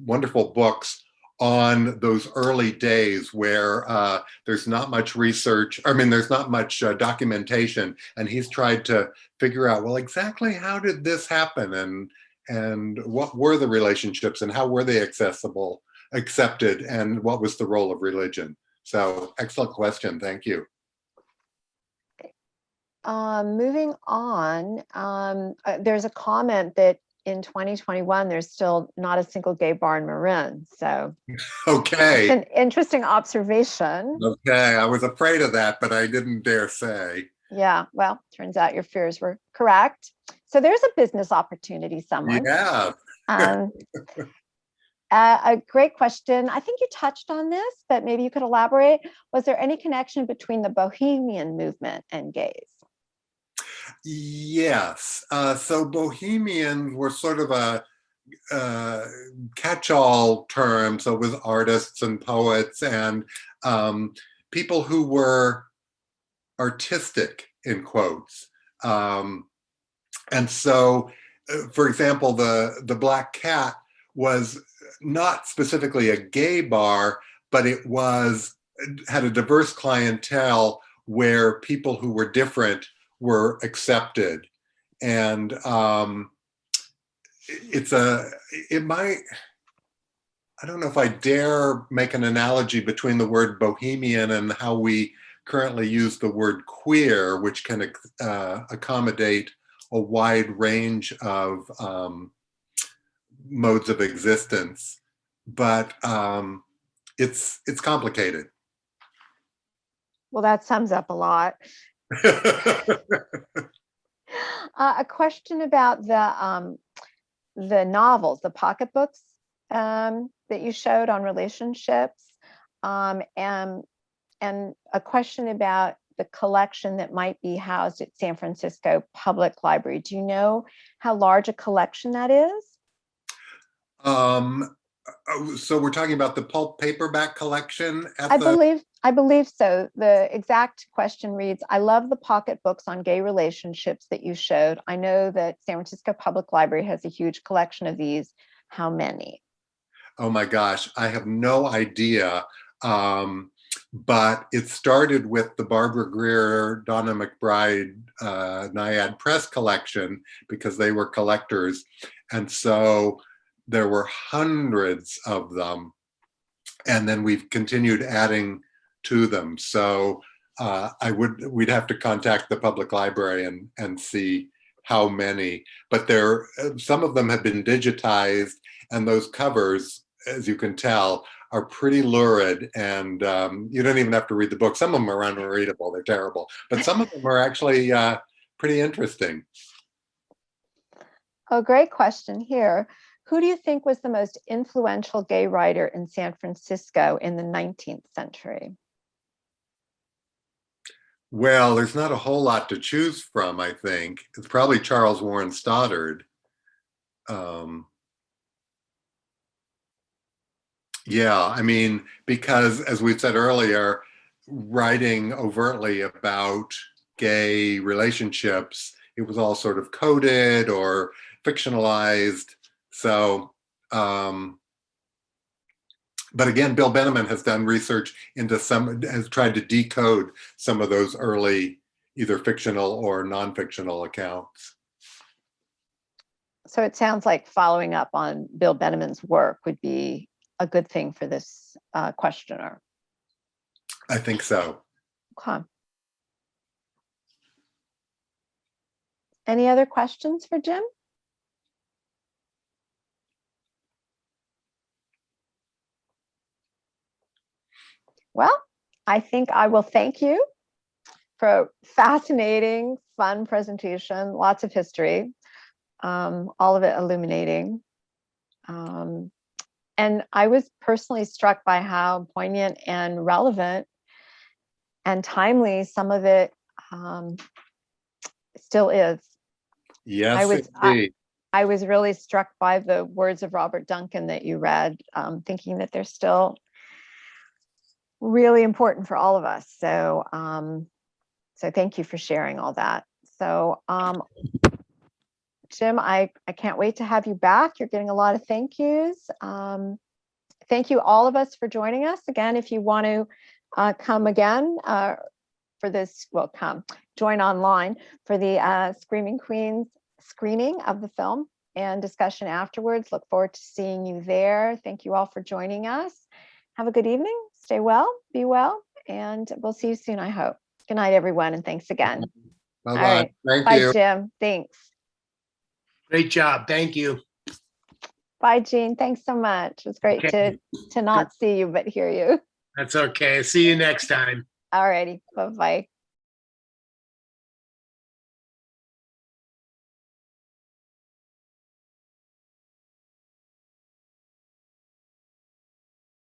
wonderful books on those early days where there's not much research. I mean, there's not much documentation, and he's tried to figure out, well, exactly how did this happen, and what were the relationships, and how were they accepted, and what was the role of religion? So, excellent question. Thank you. Moving on, there's a comment that in 2021, there's still not a single gay bar in Marin. So, okay, it's an interesting observation. Okay, I was afraid of that, but I didn't dare say. Yeah, well, turns out your fears were correct. So there's a business opportunity somewhere. Yeah. A great question. I think you touched on this, but maybe you could elaborate. Was there any connection between the Bohemian movement and gays? Yes. So bohemians were sort of a catch-all term. So with artists and poets and people who were artistic, in quotes. And so, for example, the Black Cat was not specifically a gay bar, but it had a diverse clientele where people who were different were accepted. And I don't know if I dare make an analogy between the word bohemian and how we currently use the word queer, which can accommodate a wide range of modes of existence, but it's complicated. Well, that sums up a lot. A question about the novels, the pocketbooks that you showed on relationships, and a question about the collection that might be housed at San Francisco Public Library. Do you know how large a collection that is? So we're talking about the pulp paperback collection at I believe so. The exact question reads, I love the pocketbooks on gay relationships that you showed. I know that San Francisco Public Library has a huge collection of these. How many? Oh my gosh, I have no idea. but it started with the Barbara Greer, Donna McBride Naiad Press collection because they were collectors. And so there were hundreds of them. And then we've continued adding to them. So we'd have to contact the public library and see how many, but some of them have been digitized, and those covers, as you can tell, are pretty lurid, and you don't even have to read the book. Some of them are unreadable, they're terrible, but some of them are actually pretty interesting. Oh, great question here. Who do you think was the most influential gay writer in San Francisco in the 19th century? Well, there's not a whole lot to choose from, I think. It's probably Charles Warren Stoddard. Yeah, I mean, because as we said earlier, writing overtly about gay relationships, it was all sort of coded or fictionalized. So, but again, Bill Benneman has done research into has tried to decode some of those early, either fictional or non-fictional accounts. So it sounds like following up on Bill Benneman's work would be a good thing for this questioner. I think so. Okay. Any other questions for Jim? Well, I think I will thank you for a fascinating, fun presentation, lots of history, all of it illuminating. And I was personally struck by how poignant and relevant and timely some of it still is. Yes, I was really struck by the words of Robert Duncan that you read, thinking that they're still really important for all of us. So, so thank you for sharing all that. So, Jim, I can't wait to have you back. You're getting a lot of thank yous. Thank you all of us for joining us. Again, if you want to come again for this, well, join online for the Screaming Queens screening of the film and discussion afterwards. Look forward to seeing you there. Thank you all for joining us. Have a good evening. Stay well, be well, and we'll see you soon, I hope. Good night, everyone, and thanks again. Bye-bye. All right. Thank you. Bye, Jim. Thanks. Great job. Thank you. Bye, Jean. Thanks so much. It was great to not see you, but hear you. That's okay. See you next time. All righty. Bye-bye.